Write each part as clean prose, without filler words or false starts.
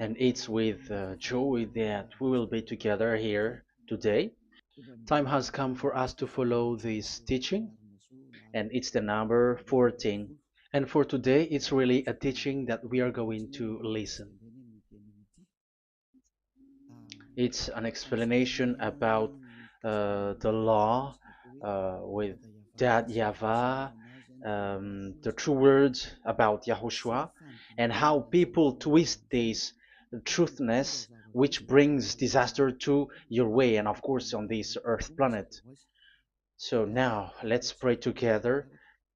And it's with joy that we will be together here today. Time has come for us to follow this teaching, and it's the number 14. And for today, it's really a teaching that we are going to listen. It's an explanation about the law with that YAHVAH, the true words about YAHOSHUAH, and how people twist this truthness which brings disaster to your way and of course on this earth planet. So now let's pray together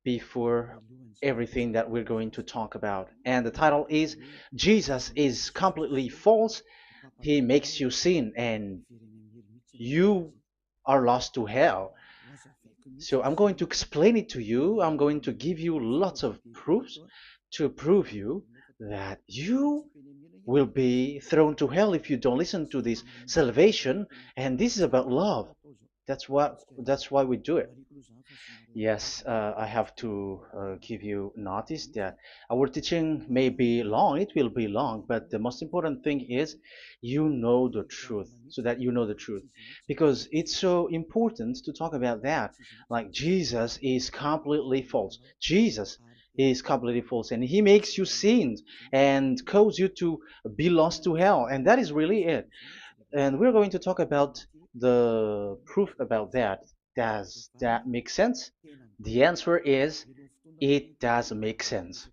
before everything that we're going to talk about. And the title is Jesus is completely false. He makes you sin and you are lost to hell. So I'm going to explain it to you. I'm going to give you lots of proofs to prove you that you will be thrown to hell if you don't listen to this salvation. And this is about love. That's why we do it. Yes, I have to give you notice that our teaching may be long, it will be long, but the most important thing is you know the truth, so that you know the truth. Because it's so important to talk about that. Like Jesus is completely false. Jesus is completely false, and he makes you sin and cause you to be lost to hell, and that is really it. And we're going to talk about the proof about that. Does that make sense? The answer is it does make sense.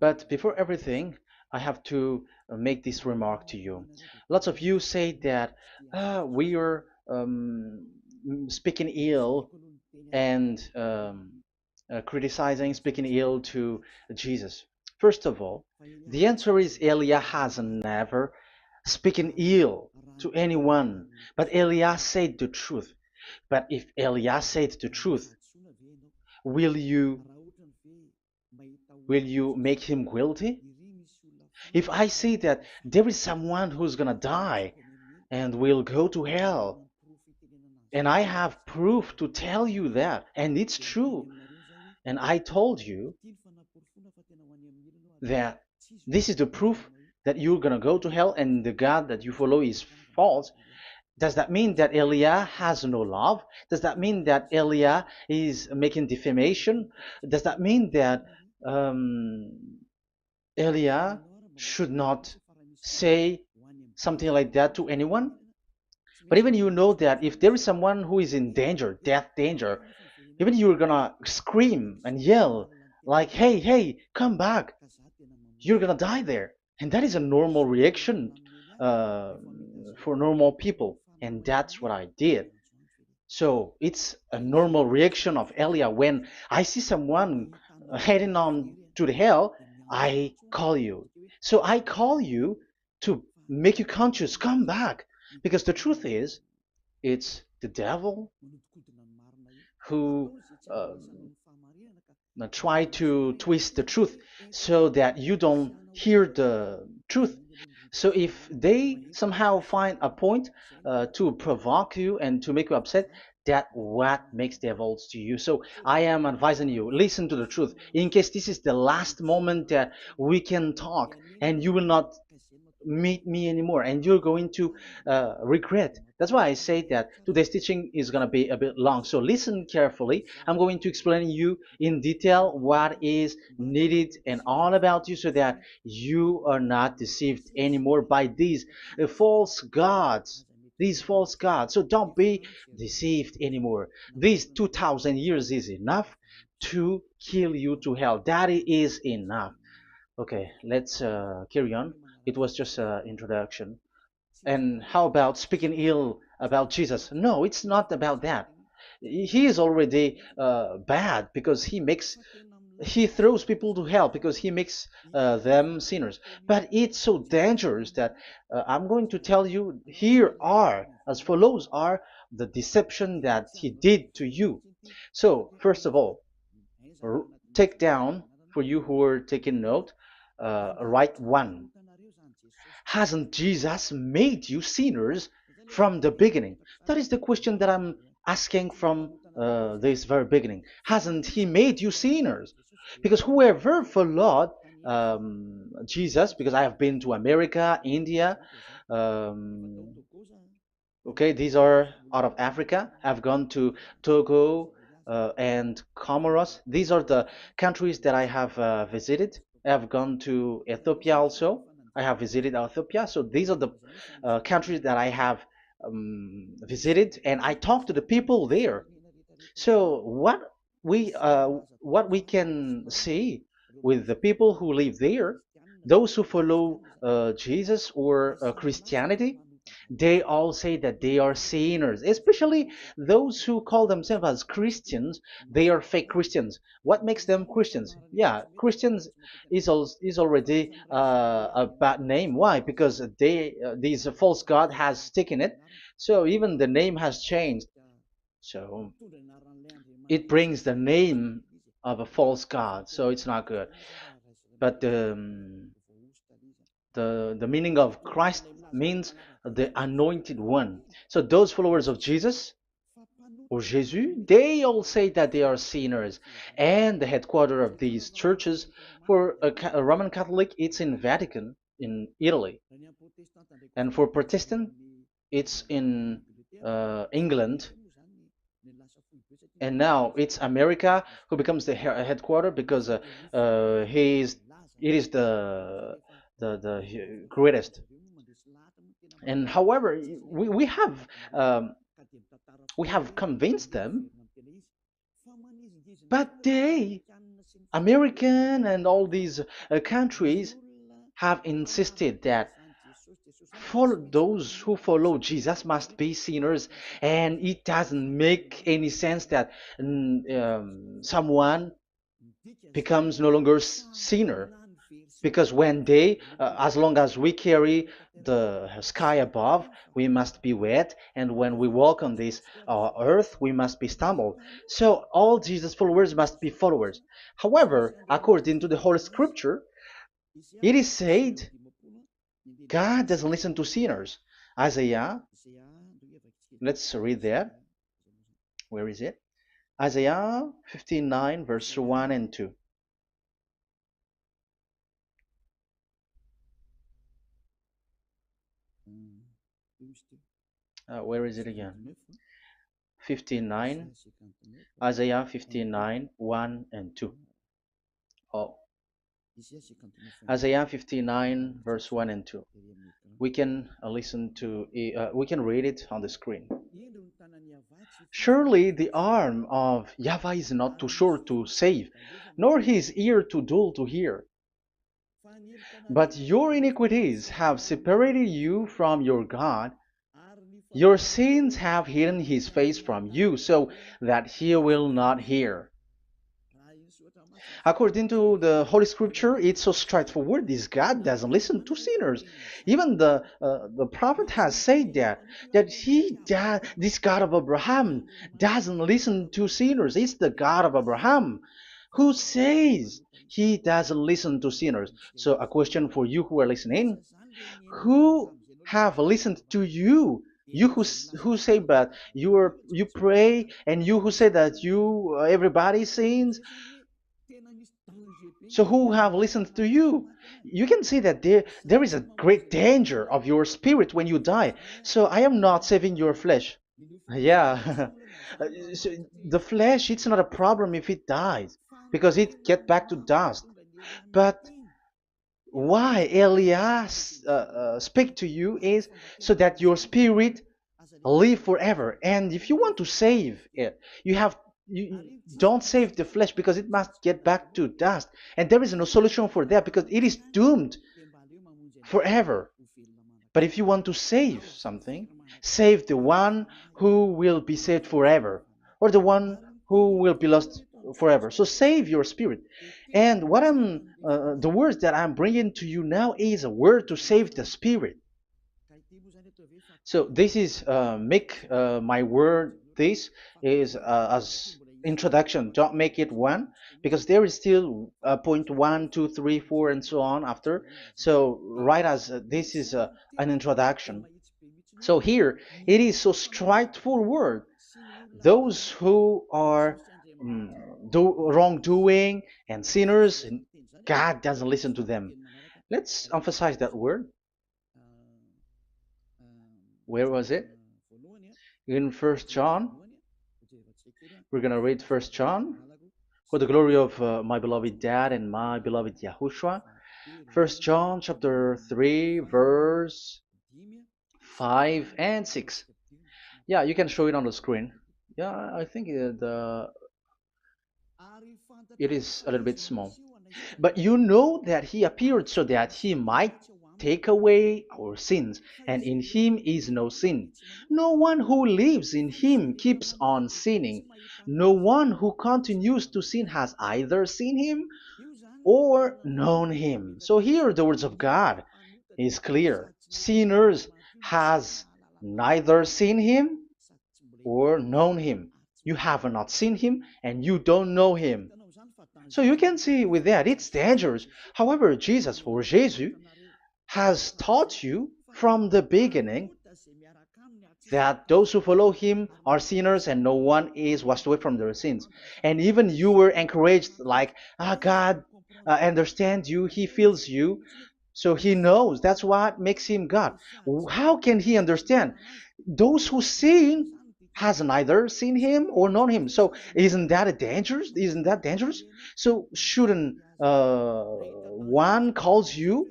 But before everything, I have to make this remark to you. Lots of you say that we are speaking ill and criticizing, speaking ill to Jesus. First of all, the answer is Elia has never speaking ill to anyone, but Elia said the truth. But if Elia said the truth, will you make him guilty? If I say that there is someone who's gonna die and will go to hell, and I have proof to tell you that, and it's true, and I told you that this is the proof that you're gonna go to hell and the God that you follow is false, does that mean that Elia has no love? Does that mean that Elia is making defamation? Does that mean that um, Elia should not say something like that to anyone? But even you know that if there is someone who is in danger, death danger, even you're gonna scream and yell like, hey, hey, come back. You're gonna die there. And that is a normal reaction uh, for normal people. And that's what I did. So it's a normal reaction of Elia. When I see someone heading on to the hell, I call you. So I call you to make you conscious, come back. Because the truth is, it's the devil who uh, try to twist the truth so that you don't hear the truth. So if they somehow find a point to provoke you and to make you upset, that what makes devils to you. So I am advising you, listen to the truth. In case this is the last moment that we can talk and you will not meet me anymore and you're going to regret. That's why I say that today's teaching is going to be a bit long, so listen carefully. I'm going to explain you in detail what is needed and all about you so that you are not deceived anymore by false gods these false gods. So don't be deceived anymore. These 2000 years is enough to kill you to hell. That is enough. Okay, let's carry on. It was just an introduction. And how about speaking ill about Jesus? No, it's not about that. He is already bad because he throws people to hell because he makes them sinners. But it's so dangerous that I'm going to tell you here are as follows are the deception that he did to you. So first of all, take down for you who are taking note. Write one. Hasn't Jesus made you sinners from the beginning? That is the question that I'm asking from this very beginning. Hasn't he made you sinners? Because whoever followed Jesus, because I have been to America, India. Um, okay, these are out of Africa. I've gone to Togo and Comoros. These are the countries that I have visited. I have gone to Ethiopia also. I have visited Ethiopia. So these are the countries that I have visited, and I talked to the people there. So what we can see with the people who live there, those who follow Jesus or Christianity, they all say that they are sinners, especially those who call themselves as Christians. They are fake Christians. What makes them Christians? Yeah, Christians is already a bad name. Why? Because these false god has taken it. So even the name has changed. So it brings the name of a false god. So it's not good. But the meaning of Christ means the anointed one. So those followers of Jesus or Jesus, they all say that they are sinners. And the headquarters of these churches for a Roman Catholic, it's in Vatican in Italy, and for Protestant, it's in England. And now it's America who becomes the headquarter because he is it is the greatest. And however, we have um, we have convinced them, but they, American and all these countries, have insisted that those who follow Jesus must be sinners, and it doesn't make any sense that someone becomes no longer sinner, because when they as long as we carry the sky above, we must be wet, and when we walk on this earth, we must be stumbled. So all Jesus followers must be followers. However, according to the Holy Scripture, it is said God doesn't listen to sinners. Isaiah, let's read that. Where is it? Isaiah 59 verse 1 and 2. Where is it again? 59, Isaiah 59, 1 and 2. Oh, Isaiah 59, verse 1 and 2. We can we can read it on the screen. Surely the arm of Yahweh is not too short to save, nor his ear too dull to hear. But your iniquities have separated you from your God. Your sins have hidden his face from you so that he will not hear. According to the Holy Scripture, it's so straightforward. This God doesn't listen to sinners. Even the prophet has said this God of Abraham doesn't listen to sinners. It's the God of Abraham who says he doesn't listen to sinners. So a question for you who are listening: who have listened to you? You who say that you pray, and you who say that you everybody sins. So who have listened to you? You can see that there is a great danger of your spirit when you die. So I am not saving your flesh. Yeah. So the flesh, it's not a problem if it dies, because it get back to dust. But why Elias speak to you is so that your spirit live forever. And if you want to save it, you don't save the flesh, because it must get back to dust, and there is no solution for that because it is doomed forever. But if you want to save something, save the one who will be saved forever, or the one who will be lost forever. So save your spirit. And the words that I'm bringing to you now is a word to save the spirit. So this is make my word. This is as introduction. Don't make it one, because there is still point 1, 2, 3, 4, and so on after. So write as this is an introduction. So here it is so straightforward. Those who are wrongdoing and sinners, God doesn't listen to them. Let's emphasize that word. Where was it? In First John. We're going to read First John. For the glory of my beloved dad and my beloved YAHOSHUAH. First John chapter 3 verse 5 and 6. Yeah, you can show it on the screen. Yeah, I think it is a little bit small. But you know that he appeared so that he might take away our sins, and in him is no sin. No one who lives in him keeps on sinning. No one who continues to sin has either seen him or known him. So here the words of God is clear. Sinners has neither seen him or known him. You have not seen him and you don't know him. So you can see with that, it's dangerous. However, Jesus or Jesus has taught you from the beginning that those who follow him are sinners and no one is washed away from their sins. And even you were encouraged like, God understands you, he feels you, so he knows. That's what makes him God. How can he understand? Those who sin has neither seen him or known him. So isn't that dangerous? Isn't that dangerous? So shouldn't one calls you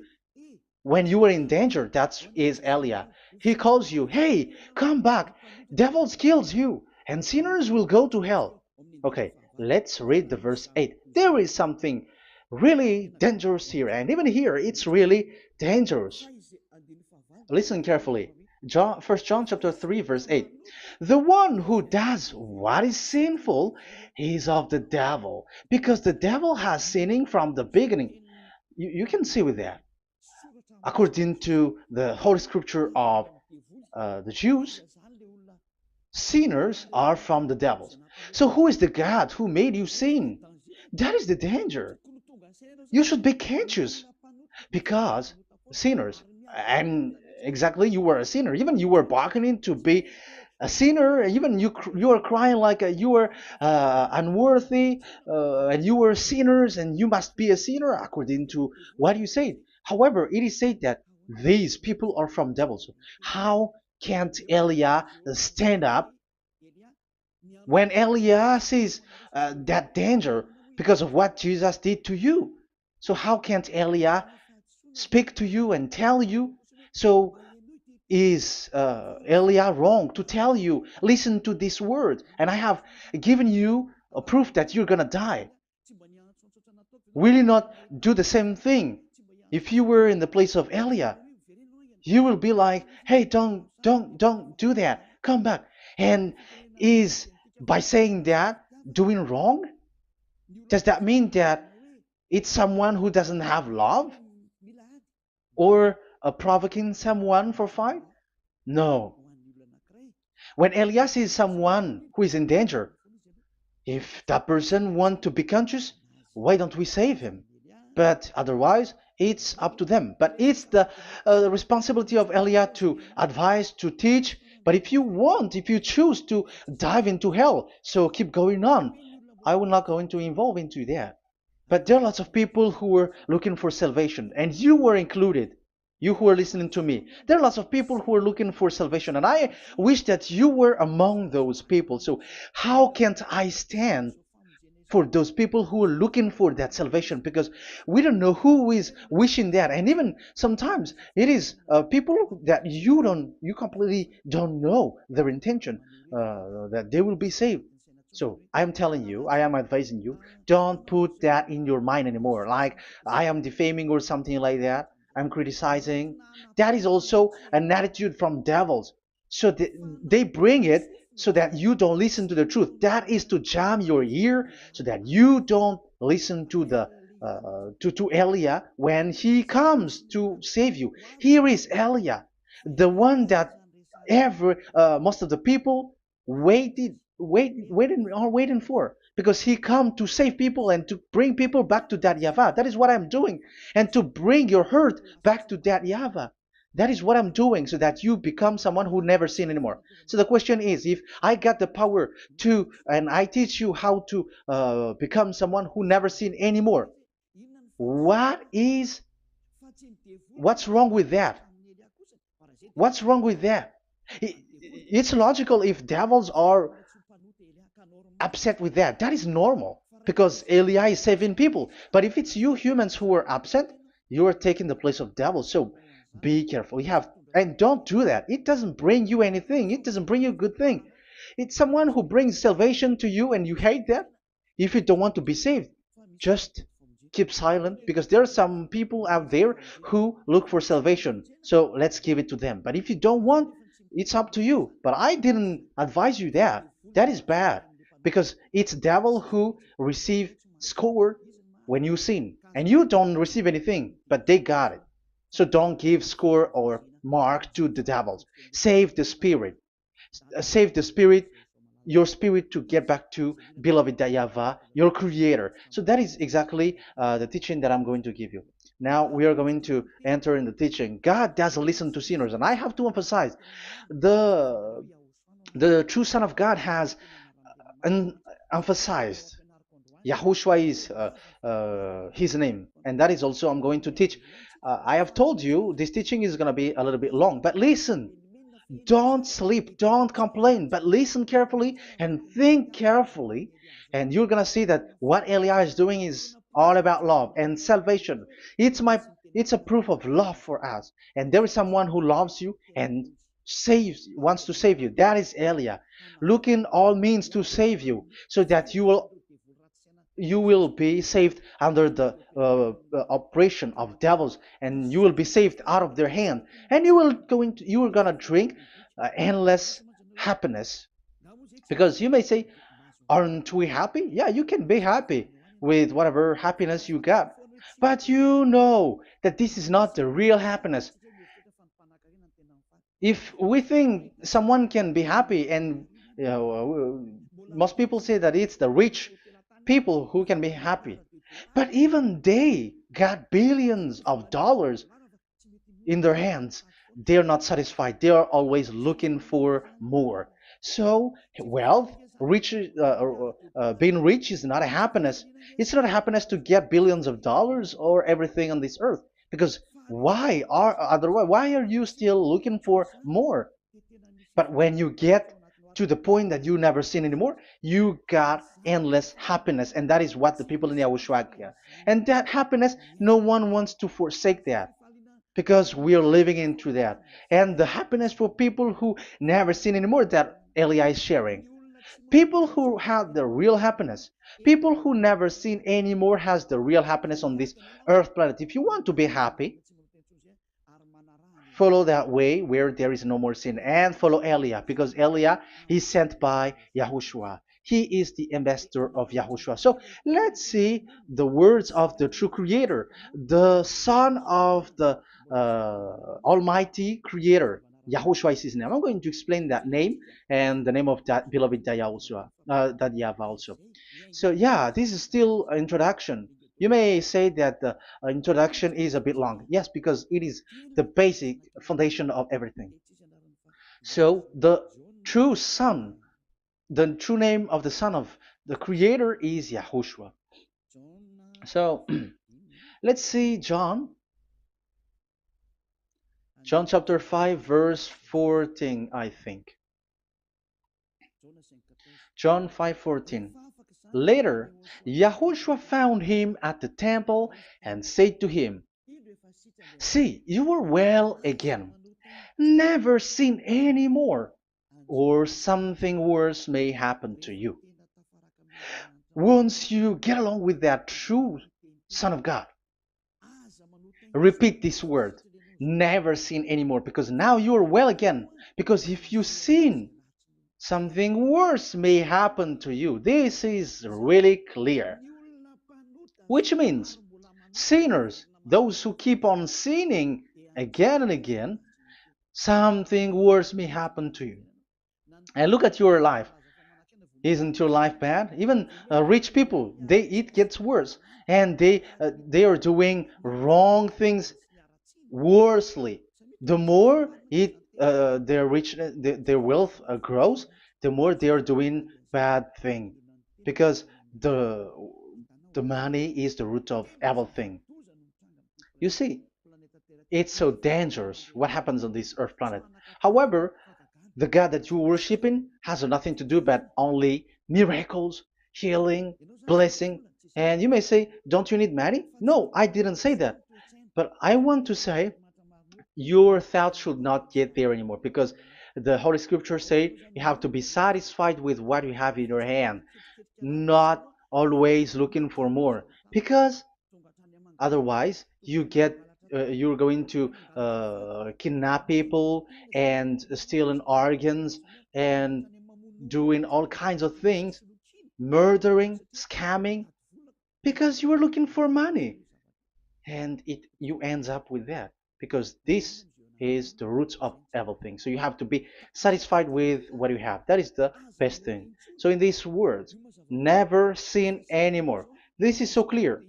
when you are in danger? That is Elia. He calls you, hey, come back. Devils kills you, and sinners will go to hell. Okay, let's read the verse 8. There is something really dangerous here, and even here it's really dangerous. Listen carefully. 1 John chapter 3 verse 8. The one who does what is sinful is of the devil, because the devil has sinning from the beginning. You can see with that. According to the Holy Scripture of the Jews, sinners are from the devils. So who is the God who made you sin? That is the danger. You should be conscious, because sinners, and exactly you were a sinner, even you were bargaining to be a sinner, even you are crying like you were unworthy, and you were sinners and you must be a sinner according to what you said. However, it is said that these people are from devils. How can't Elia stand up when Elia sees that danger because of what Jesus did to you? So how can't Elia speak to you and tell you? So is Elia wrong to tell you, listen to this word, and I have given you a proof that you're gonna die? Will you not do the same thing? If you were in the place of Elia, you will be like, hey, don't do that, come back. And is by saying that doing wrong? Does that mean that it's someone who doesn't have love, or provoking someone for fight? No. When Elia sees someone who is in danger, if that person wants to be conscious, why don't we save him? But otherwise, it's up to them. But it's the responsibility of Elia to advise, to teach. But if you choose to dive into hell, so keep going on. I will not go into involve into that. But there are lots of people who were looking for salvation, and you were included. You who are listening to me, there are lots of people who are looking for salvation, and I wish that you were among those people. So how can't I stand for those people who are looking for that salvation? Because we don't know who is wishing that, and even sometimes it is people that you completely don't know their intention, that they will be saved. So I am telling you, I am advising you, don't put that in your mind anymore, like I am defaming or something like that. I'm criticizing. That is also an attitude from devils. So they bring it so that you don't listen to the truth. That is to jam your ear so that you don't listen to the to Elia when he comes to save you. Here is Elia, the one that most of the people waiting for, because he come to save people and to bring people back to that YAHVAH. That is what I'm doing, and to bring your hurt back to that YAHVAH. That is what I'm doing, so that you become someone who never sin anymore. So the question is, if I got the power to, and I teach you how to become someone who never sin anymore, What is what's wrong with that? What's wrong with that? It's logical if devils are upset with that. That is normal because Elia is saving people. But if it's you humans who are upset, you are taking the place of devils. So be careful. You have and don't do that. It doesn't bring you anything. It doesn't bring you a good thing. It's someone who brings salvation to you and you hate that. If you don't want to be saved, just keep silent because there are some people out there who look for salvation. So let's give it to them. But if you don't want, it's up to you. But I didn't advise you that. That is bad because it's devil who receive score when you sin and you don't receive anything, but they got it. So don't give score or mark to the devils. Save the spirit. Save the spirit, your spirit to get back to beloved YAHVAH, your creator. So that is exactly the teaching that I'm going to give you. Now we are going to enter in the teaching. God doesn't listen to sinners, and I have to emphasize the the true Son of God has emphasized. Yahushua is his name, and that is also I'm going to teach. I have told you this teaching is going to be a little bit long, but listen. Don't sleep, don't complain, but listen carefully and think carefully, and you're gonna see that what Elia is doing is all about love and salvation. It's a proof of love for us, and there is someone who loves you and wants to save you. That is Elia, looking all means to save you, so that you will be saved under the oppression of devils, and you will be saved out of their hand, and you are gonna drink endless happiness. Because you may say, aren't we happy? Yeah, you can be happy with whatever happiness you got, but you know that this is not the real happiness. If we think someone can be happy, and most people say that it's the rich people who can be happy, but even they got billions of dollars in their hands, they're not satisfied. They are always looking for more. So wealth, being rich is not a happiness. It's not a happiness to get billions of dollars or everything on this earth. Because why are you still looking for more? But when you get to the point that you never sin anymore, you got endless happiness, and that is what the people in Yahushua get. And that happiness, no one wants to forsake that because we are living into that. And the happiness for people who never sin anymore that Elia is sharing. People who have the real happiness, people who never sin anymore has the real happiness on this earth planet. If you want to be happy, follow that way where there is no more sin and follow Elia because Elia is sent by Yahushua. He is the ambassador of Yahushua. So let's see the words of the true creator, the son of the almighty creator. Yahushua is his name. I'm going to explain that name and the name of that beloved Yahushua, that YAHVAH also. So yeah, this is still an introduction. You may say that the introduction is a bit long. Yes, because it is the basic foundation of everything. So the true name of the Son of the Creator is Yahushua. So let's see John chapter 5 verse 14, I think. John 5:14. Later, Yahushua found him at the temple and said to him, "See, you are well again. Never sin any more, or something worse may happen to you." Once you get along with that true Son of God, repeat this word. Never sin anymore, because now you are well again. Because if you sin, something worse may happen to you. This is really clear. Which means sinners, those who keep on sinning again and again, something worse may happen to you. And look at your life. Isn't your life bad? Even rich people, it gets worse, and they are doing wrong things worsely. The more their wealth grows, the more they are doing bad thing, because the money is the root of everything. You see, it's so dangerous what happens on this earth planet. However, the God that you're worshiping has nothing to do but only miracles, healing, blessing. And you may say, don't you need money? No, I didn't say that. But I want to say your thoughts should not get there anymore, because the Holy Scripture say you have to be satisfied with what you have in your hand, not always looking for more, because otherwise you're going to kidnap people and stealing organs and doing all kinds of things, murdering, scamming, because you are looking for money, and it you ends up with that, because this is the roots of everything. So you have to be satisfied with what you have. That is the best thing. So in these words, never sin anymore. This is so clear.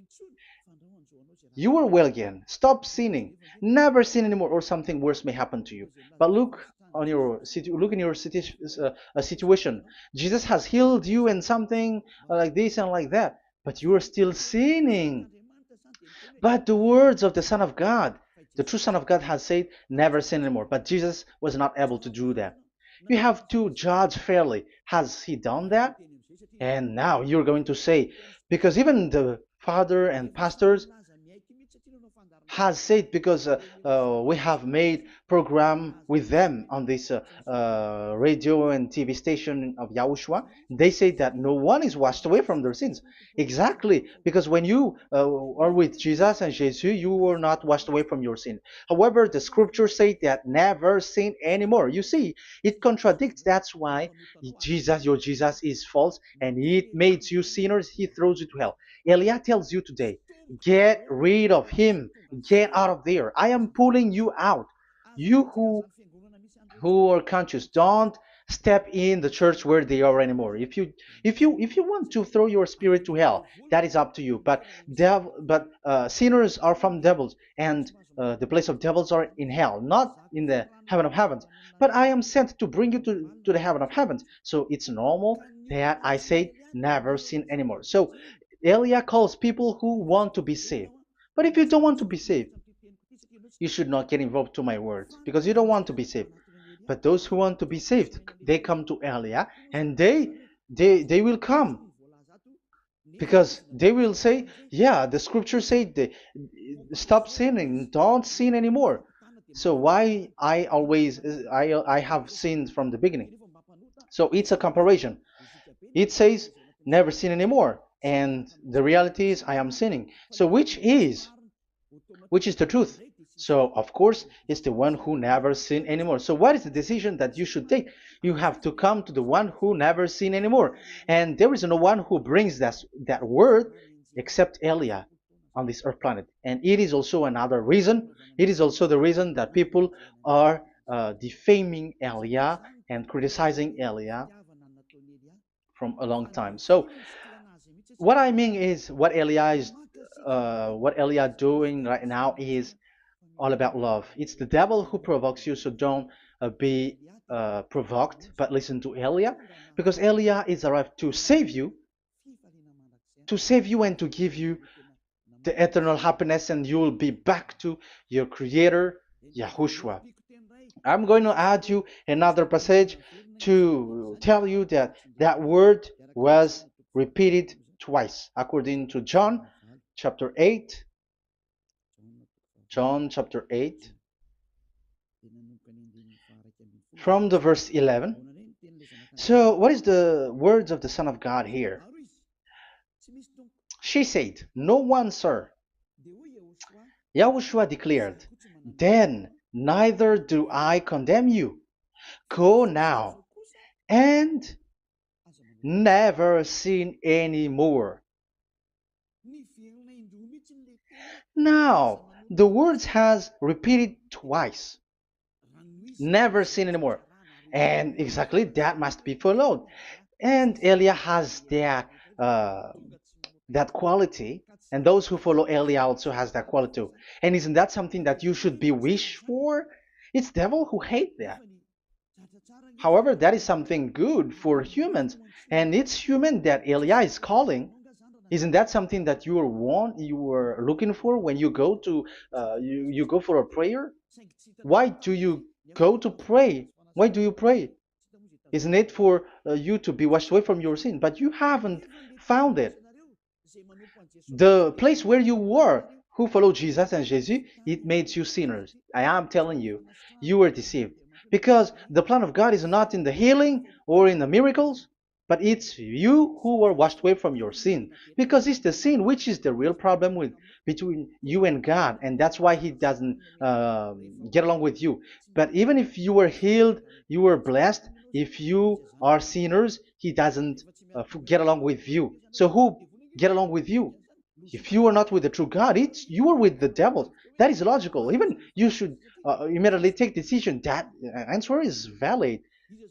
You are well again. Stop sinning. Never sin anymore, or something worse may happen to you. But look in your situation. Jesus has healed you and something like this and like that, but you are still sinning. But the words of the Son of God, the true Son of God, has said, never sin anymore. But Jesus was not able to do that. You have to judge fairly. Has he done that? And now you're going to say, because even the father and pastors has said, because we have made program with them on this radio and TV station of YAHOSHUAH, they say that no one is washed away from their sins. Exactly, because when you are with Jesus and Jesus, you are not washed away from your sin. However, the scriptures say that never sin anymore. You see, it contradicts. That's why your Jesus is false, and it makes you sinners. He throws you to hell. Elia tells you today, get rid of him. Get out of there. I am pulling you out. You who are conscious, don't step in the church where they are anymore. If you want to throw your spirit to hell, that is up to you. But sinners are from devils, and the place of devils are in hell, not in the heaven of heavens. But I am sent to bring you to the heaven of heavens. So it's normal that I say never sin anymore. So Elia calls people who want to be saved. But if you don't want to be saved, you should not get involved to my words, because you don't want to be saved. But those who want to be saved, they come to Elia, and they will come, because they will say, yeah, the scriptures say they stop sinning, don't sin anymore. So why I have sinned from the beginning? So it's a comparison. It says never sin anymore, and the reality is I am sinning. So which is the truth? So of course it's the one who never sin anymore. So what is the decision that you should take? You have to come to the one who never sin anymore, and there is no one who brings that word except Elia on this earth planet. And it is also another reason. It is also the reason that people are defaming Elia and criticizing Elia from a long time. So what I mean is what Elia doing right now is all about love. It's the devil who provokes you, so don't be provoked, but listen to Elia, because Elia is arrived to save you and to give you the eternal happiness, and you will be back to your Creator, Yahushua. I'm going to add you another passage to tell you that that word was repeated twice, according to John chapter 8. John chapter 8, from the verse 11. So what is the words of the Son of God here? She said, no one, sir. Yahushua declared, then neither do I condemn you. Go now and never sin anymore. Now, the words has repeated twice. Never sin anymore. And exactly that must be followed. And Elia has that quality, and those who follow Elia also has that quality too. And isn't that something that you should be wish for? It's devil who hate that. However, that is something good for humans, and it's human that Elia is calling. Isn't that something that you were looking for when you go to you go for a prayer? Why do you go to pray? Why do you pray? Isn't it for you to be washed away from your sin? But you haven't found it. The place where you were, who followed Jesus and Jesus, it made you sinners. I am telling you, you were deceived. Because the plan of God is not in the healing or in the miracles, but it's you who were washed away from your sin. Because it's the sin which is the real problem with between you and God, and that's why He doesn't get along with you. But even if you were healed, you were blessed. If you are sinners, He doesn't get along with you. So who get along with you? If you are not with the true God, it's you are with the devil. That is logical. Even you should immediately take decision. That answer is valid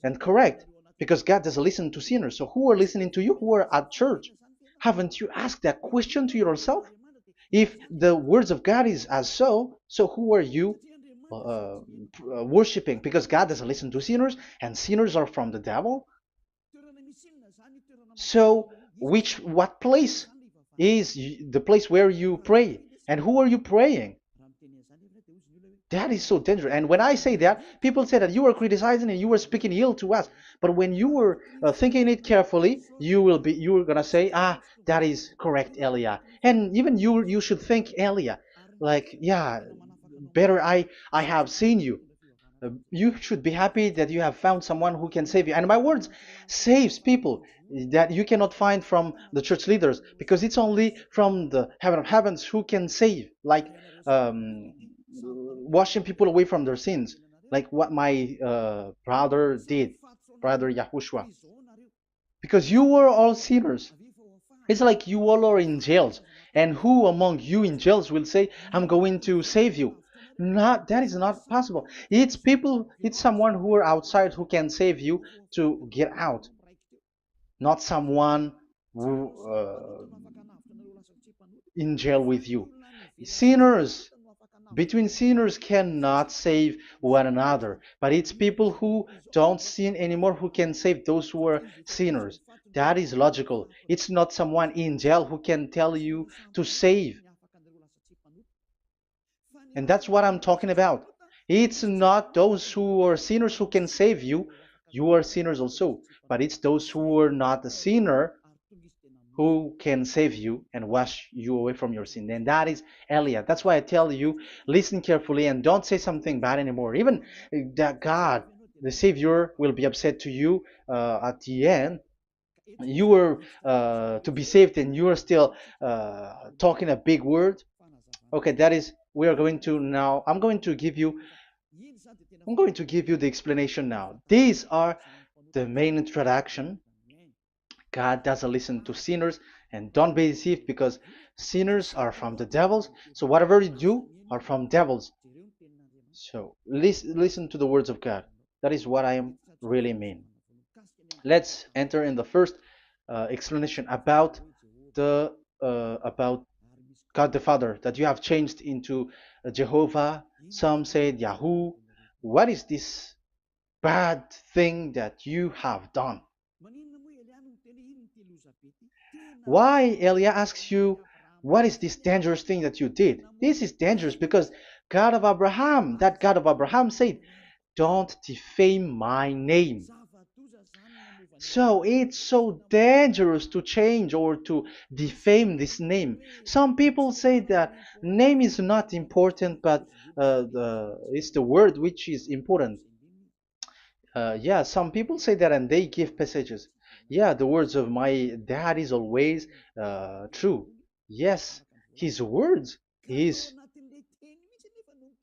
and correct because God doesn't listen to sinners. So who are listening to you? Who are at church? Haven't you asked that question to yourself? If the words of God is as so who are you worshiping? Because God doesn't listen to sinners, and sinners are from the devil. So what place is the place where you pray, and who are you praying? That is so dangerous. And when I say that, people say that you were criticizing and you were speaking ill to us. But when you were thinking it carefully, you were gonna say, that is correct, Elia. And even you should think, Elia, like, yeah, better I have seen you. You should be happy that you have found someone who can save you. And my words saves people that you cannot find from the church leaders, because it's only from the heaven of heavens who can save, like um, washing people away from their sins, like what my brother did, brother Yahushua. Because you were all sinners. It's like you all are in jails, and who among you in jails will say, "I'm going to save you"? Not that is not possible. It's people. It's someone who are outside who can save you to get out, not someone who in jail with you. Sinners between sinners cannot save one another, but it's people who don't sin anymore who can save those who are sinners. That is logical. It's not someone in jail who can tell you to save. And that's what I'm talking about. It's not those who are sinners who can save you. You are sinners also. But it's those who are not a sinner who can save you and wash you away from your sin. And that is Elia. That's why I tell you, listen carefully and don't say something bad anymore. Even that God, the Savior, will be upset to you at the end. You were to be saved and you are still talking a big word. Okay, that is, we are going to now, I'm going to give you the explanation now. These are the main introduction. God doesn't listen to sinners, and don't be deceived because sinners are from the devils. So whatever you do are from devils. So listen to the words of God. That is what I am really mean. Let's enter in the first explanation about about God the Father that you have changed into Jehovah. Some said Yahoo. What is this bad thing that you have done? Why Elia asks you, what is this dangerous thing that you did? This is dangerous because God of Abraham, that God of Abraham said, don't defame my name. So it's so dangerous to change or to defame this name. Some people say that name is not important, but it's the word which is important. Yeah, some people say that and they give passages. Yeah, the words of my dad is always true. Yes, his words, his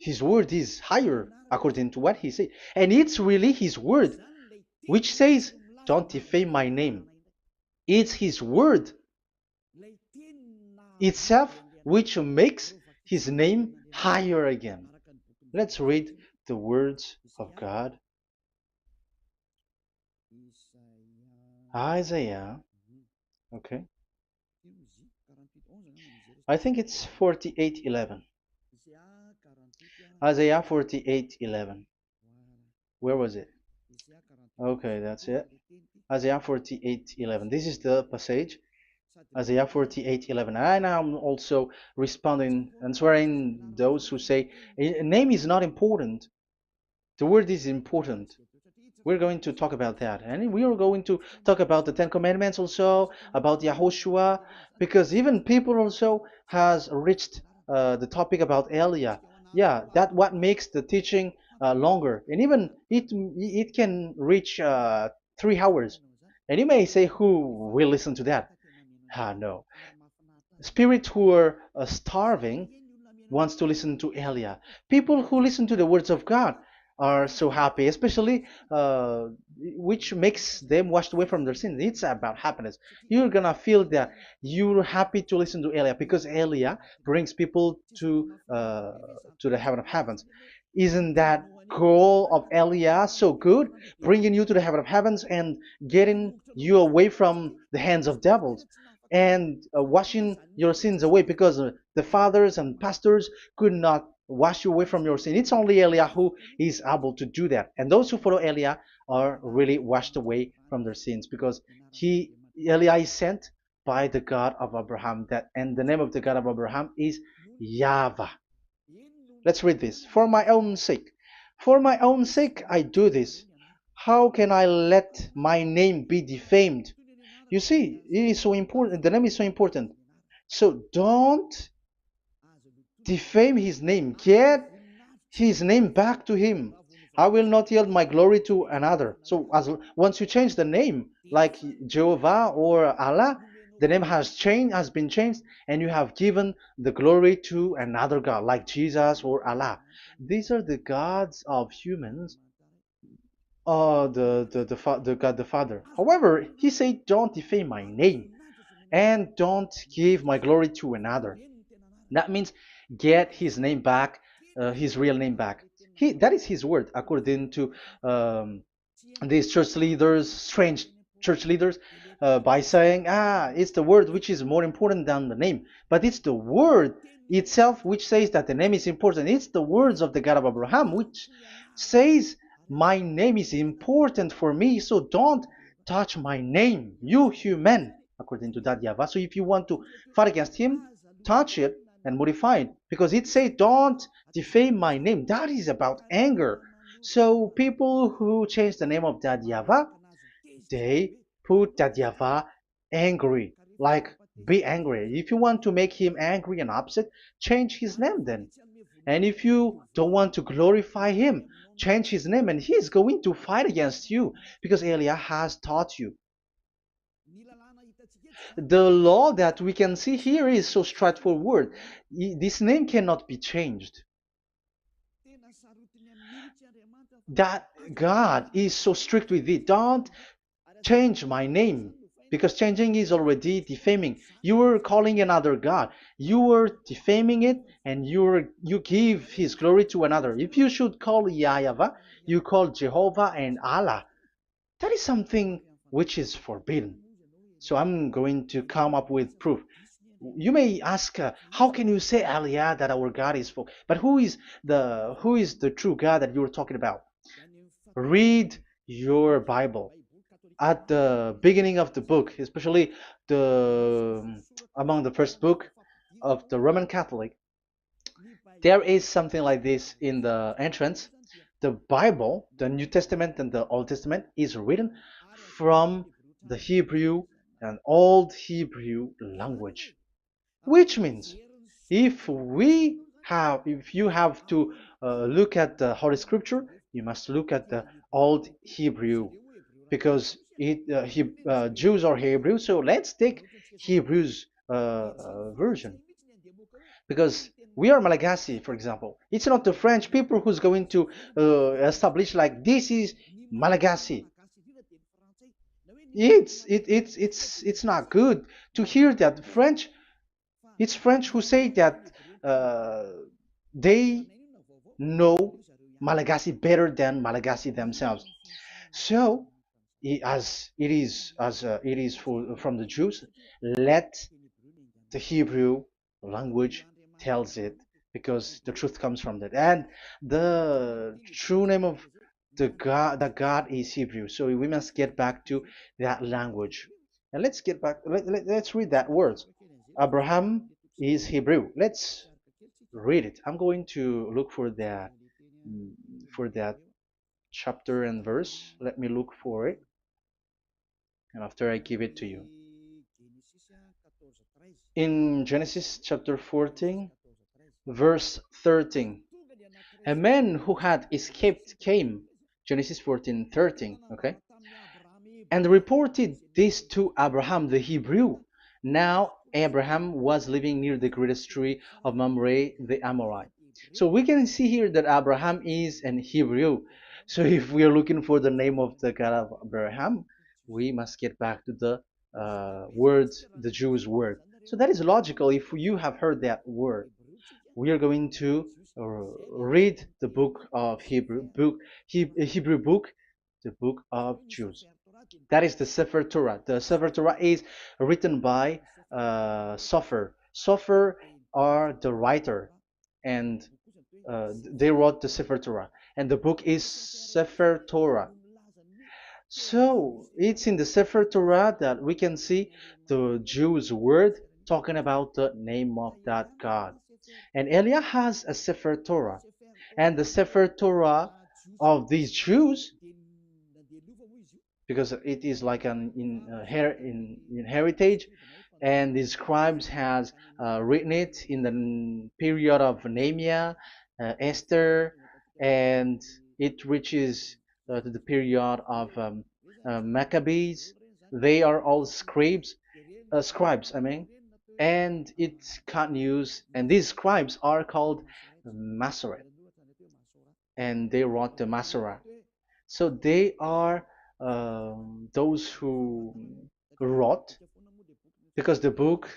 his word is higher according to what he said. And it's really his word which says, don't defame my name. It's his word itself which makes his name higher again. Let's read the words of God. Isaiah, okay. I think it's 48:11. Isaiah 48:11. Where was it? Okay, that's it. Isaiah 48:11. This is the passage. Isaiah 48:11. And I'm also responding, answering those who say a name is not important. The word is important. We're going to talk about that. And we are going to talk about the Ten Commandments also, about YAHOSHUAH, because even people also has reached the topic about Elia. Yeah, that what makes the teaching longer. And even it can reach 3 hours. And you may say, who will listen to that? Ah, no. Spirits who are starving wants to listen to Elia. People who listen to the words of God are so happy, especially which makes them washed away from their sins. It's about happiness. You're gonna feel that you're happy to listen to Elia because Elia brings people to the heaven of heavens. Isn't that goal of Elia so good, bringing you to the heaven of heavens and getting you away from the hands of devils? And washing your sins away because the fathers and pastors could not wash you away from your sin. It's only Elia who is able to do that. And those who follow Elia are really washed away from their sins because Elia is sent by the God of Abraham. And the name of the God of Abraham is YAHVAH. Let's read this. For my own sake. For my own sake I do this. How can I let my name be defamed? You see, it is so important. The name is so important. So don't defame his name. Get his name back to him. I will not yield my glory to another. So once you change the name, like Jehovah or Allah, the name has been changed, and you have given the glory to another God, like Jesus or Allah. These are the gods of humans, the God the Father. However, he said, don't defame my name and don't give my glory to another. That means get his name back, his real name back. That is his word, according to um, these church leaders, strange church leaders, by saying, it's the word which is more important than the name. But it's the word itself which says that the name is important. It's the words of the God of Abraham which says, my name is important for me, so don't touch my name, you human, according to that YAHVAH. So if you want to fight against him, touch it and modify it, because it says, don't defame my name. That is about anger. So people who change the name of that YAHVAH, they put that YAHVAH angry, like be angry. If you want to make him angry and upset, change his name then. And if you don't want to glorify him, change his name and he's going to fight against you because Elia has taught you. The law that we can see here is so straightforward. This name cannot be changed. That God is so strict with it. Don't change my name, because changing is already defaming. You are calling another God. You are defaming it, and you give his glory to another. If you should call YAHVAH, you call Jehovah and Allah. That is something which is forbidden. So I'm going to come up with proof. You may ask, how can you say Elia that our God is full? But who is the true God that you're talking about? Read your Bible. At the beginning of the book, especially the among the first book of the Roman Catholic, there is something like this in the entrance. The Bible, the New Testament and the Old Testament, is written from the Hebrew and Old Hebrew language, which means if you have to look at the Holy Scripture, you must look at the Old Hebrew, because Jews are Hebrew. So let's take Hebrew's version, because we are Malagasy, for example. It's not the French people who's going to establish like this is Malagasy. It's not good to hear that French. It's French who say that uh, they know Malagasy better than Malagasy themselves. So, as it is from the Jews, let the Hebrew language tells it, because the truth comes from that. And the true name of the God is Hebrew. So we must get back to that language. And let's get back. Let's read that word. Abraham is Hebrew. Let's read it. I'm going to look mm, for that chapter and verse. Let me look for it, and after I give it to you. In Genesis chapter 14, verse 13, a man who had escaped came, Genesis 14:13, okay, and reported this to Abraham the Hebrew. Now Abraham was living near the greatest tree of Mamre the Amorite. So we can see here that Abraham is an Hebrew. So if we are looking for the name of the God of Abraham, we must get back to the word, the Jews word. So that is logical. If you have heard that word, we are going to read the book of Hebrew book, the book of Jews. That is the Sefer Torah. The Sefer Torah is written by Sofer. Sofer are the writer, and they wrote the Sefer Torah, and the book is Sefer Torah. So it's in the Sefer Torah that we can see the Jews' word talking about the name of that God. And Elia has a Sefer Torah, and the Sefer Torah of these Jews, because it is like an in heritage, and the scribes has written it in the period of Nehemiah, Esther, and it reaches to the period of Maccabees. They are all scribes, I mean, and it continues, and these scribes are called Masoret, and they wrote the Masorah. So they are those who wrote, because the book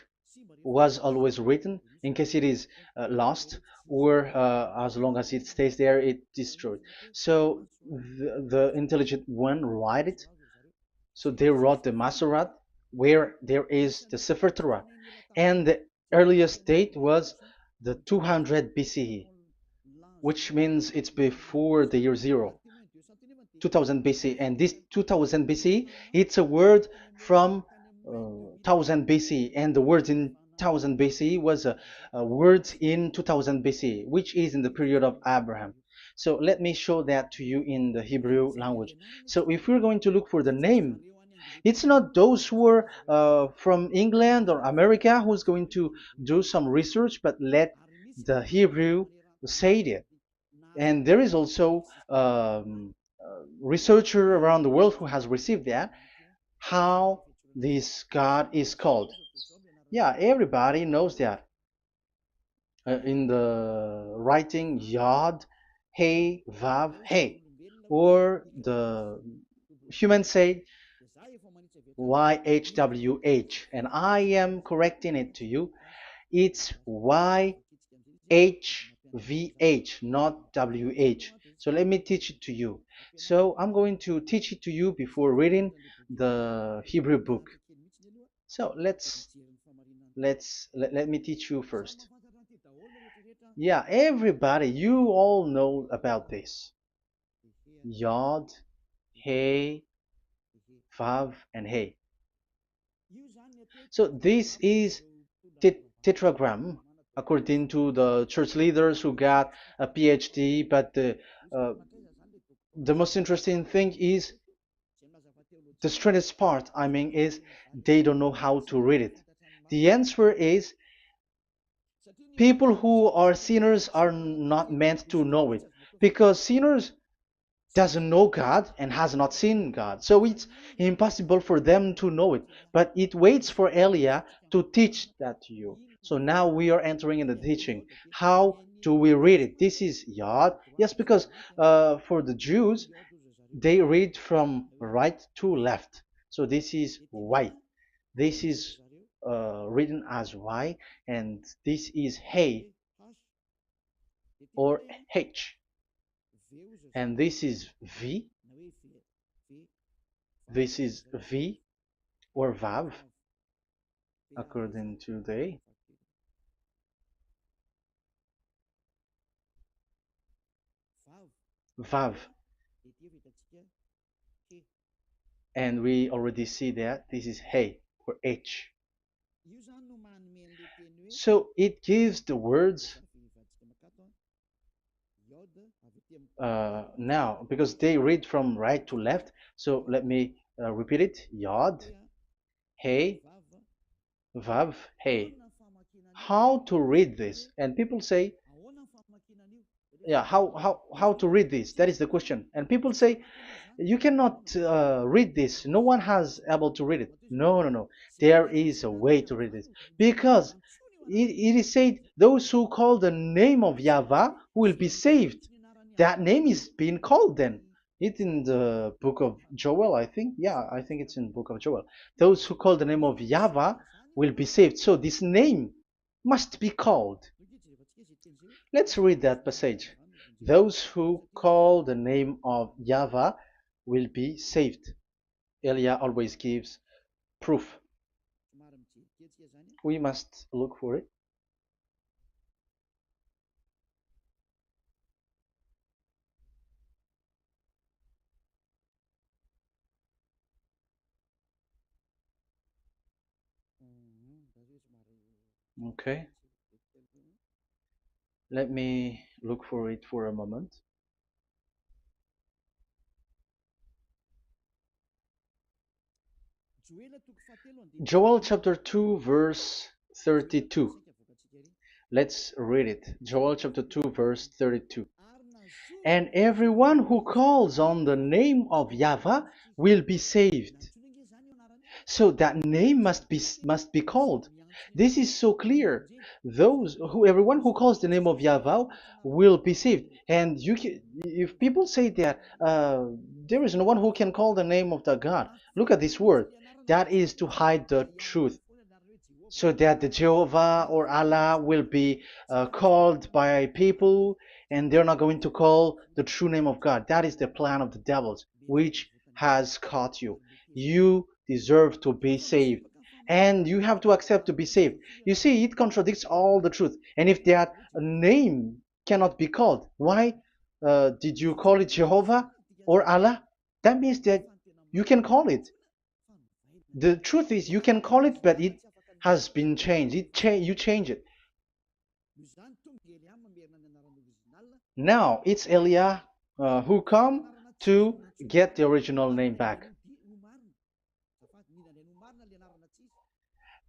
was always written in case it is lost, or as long as it stays there, it destroyed. So the intelligent one write it. So they wrote the Masorat, where there is the Sefer Torah, and the earliest date was the 200 BCE, which means it's before the year zero. 2000 BC, and this 2000 BC, it's a word from 1000 BC, and the word in 1000 BC was a word in 2000 BC, which is in the period of Abraham. So let me show that to you in the Hebrew language. So if we're going to look for the name, it's not those who are from England or America who's going to do some research, but let the Hebrew say it. And there is also researcher around the world who has received that, how this God is called. Yeah, everybody knows that. In the writing Yod, Hey, Vav, Hey, or the human say YHWH, and I am correcting it to you. It's YHVH, not WH. So let me teach it to you. So I'm going to teach it to you before reading the Hebrew book. So let me teach you first. Yeah, everybody, you all know about this. Yod, Hey, Vav, and Hey. So this is tetragram, according to the church leaders who got a PhD. But the most interesting thing is, the strangest part, I mean, is they don't know how to read it. The answer is, people who are sinners are not meant to know it, because sinners doesn't know God and has not seen God. So it's impossible for them to know it. But it waits for Elia to teach that to you. So now we are entering in the teaching. How do we read it? This is Yod. Yes, because for the Jews, they read from right to left. So this is Y. This is written as Y, and this is Hey or H. And this is V. This is V or Vav, according to the Vav. And we already see that this is Hey. or H. So it gives the words now, because they read from right to left. So let me repeat it. Yod, Hey, Vav, Hey. How to read this? And people say, yeah, how to read this? That is the question. And people say, you cannot read this. No one has able to read it. No, no, no. There is a way to read it, because it is said, those who call the name of Yahweh will be saved. That name is being called then. It's in the book of Joel, I think. Yeah, I think it's in the book of Joel. Those who call the name of Yahweh will be saved. So this name must be called. Let's read that passage. Those who call the name of Yahweh will be saved. Elia always gives proof. We must look for it. Okay. Let me look for it for a moment. Joel chapter 2 verse 32. Let's read it. Joel chapter 2 verse 32. And everyone who calls on the name of Yahweh will be saved. So that name must be called. This is so clear. Everyone who calls the name of Yahweh will be saved. And if people say that there is no one who can call the name of the God, look at this word. That is to hide the truth, so that the Jehovah or Allah will be called by people, and they're not going to call the true name of God. That is the plan of the devils, which has caught you. You deserve to be saved, and you have to accept to be saved. You see, it contradicts all the truth. And if that name cannot be called, why did you call it Jehovah or Allah? That means that you can call it. The truth is, you can call it, but it has been changed. You change it. Now it's Elia who come to get the original name back.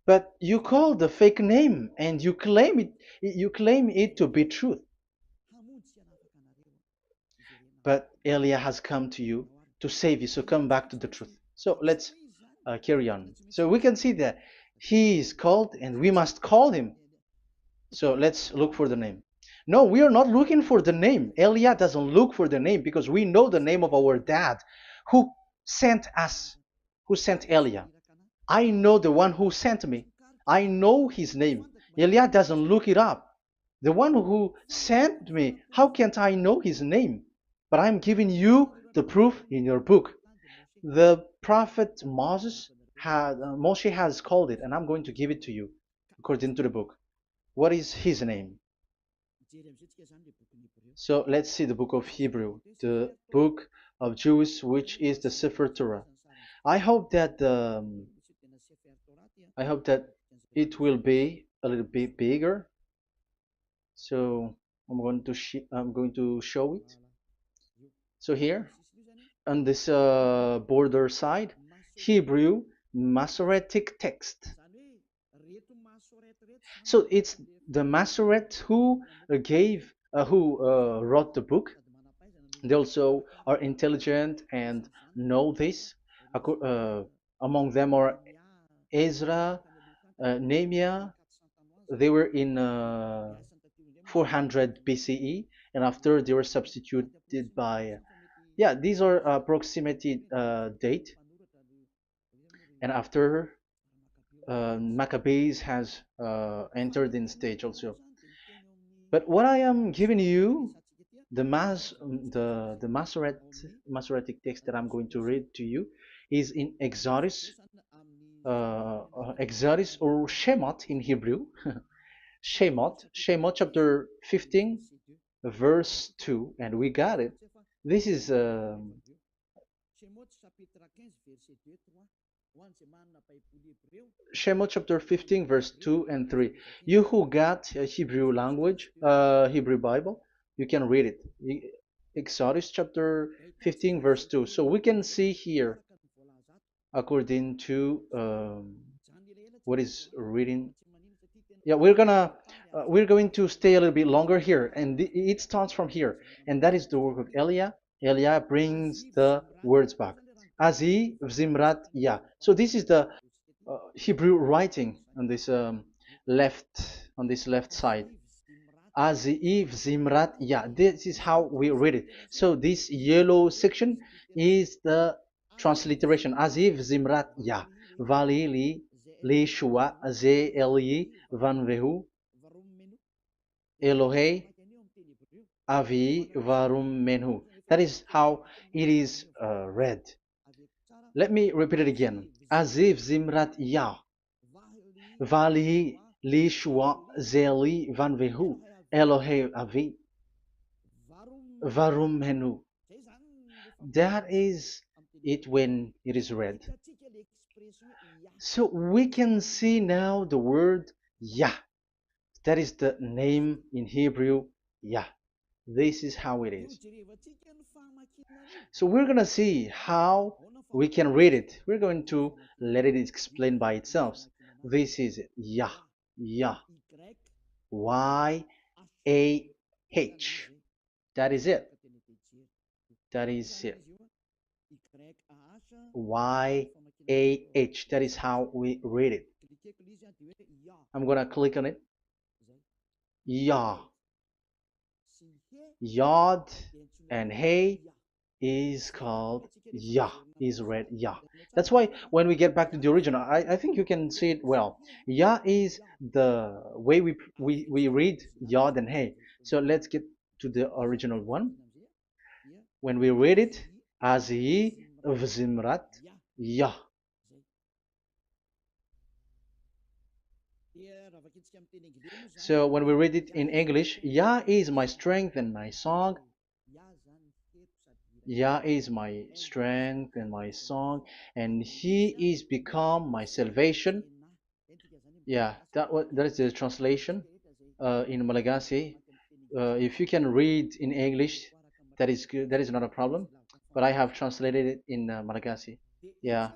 But you call the fake name and you claim it to be truth. But Elia has come to you to save you, so come back to the truth. So let's carry on. So we can see that he is called and we must call him. So let's look for the name. No, we are not looking for the name. Elia doesn't look for the name, because we know the name of our dad who sent us, who sent Elia. I know the one who sent me. I know his name. Elia doesn't look it up. The one who sent me, how can't I know his name? But I'm giving you the proof in your book. The prophet Moses Moshe has called it, and I'm going to give it to you according to the book. What is his name? So let's see the book of Hebrew, the book of Jews, which is the Sefer Torah. I hope that it will be a little bit bigger. So I'm going to show it. So here on this border side, Hebrew Masoretic text. So it's the Masoret who wrote the book. They also are intelligent and know this. Among them are Ezra, Nehemiah. They were in 400 BCE, and after they were substituted by, yeah, these are approximated date. And after Maccabees has entered in stage also. But what I am giving you, the Masoretic text that I'm going to read to you, is in Exodus, Exodus or Shemot in Hebrew. Shemot chapter 15, verse 2, and we got it. This is Shemot chapter 15 verse 2 and 3. You who got a Hebrew language, Hebrew Bible, you can read it. Exodus chapter 15 verse 2. So we can see here according to what is reading. Yeah, we're going to stay a little bit longer here, and it starts from here, and that is the work of Elia. Elia brings the words back. Azi Zimrat Ya. So this is the Hebrew writing on this left side. Aziv Zimrat Ya. This is how we read it. So this yellow section is the transliteration. Aziv Zimrat Ya. Valili li Shua Ze Eli Van Vehu Elohei Avi Varum Menhu. That is how it is read. Let me repeat it again. Aziv Zimrat Ya. Vali li Shua Zeli Van Vehu Elohei Avi Varum Menhu. That is it when it is read. So we can see now the word Yah. That is the name in Hebrew, Yah. This is how it is. So we're going to see how we can read it. We're going to let it explain by itself. This is it. Yah. Yah. Y-A-H. That is it. That is it. Y-A-H. That is how we read it. I'm going to click on it. Yah. Yod and Hey is called Yah, is read Yah. That's why when we get back to the original, I think you can see it well. Yah is the way we read Yod and Hey. So let's get to the original one. When we read it, Azi Vzimrat Yah. So when we read it in English, Yah is my strength and my song. Yah is my strength and my song, and He is become my salvation. Yeah, that is the translation in Malagasy. If you can read in English, that is good. That is not a problem. But I have translated it in Malagasy. Yeah.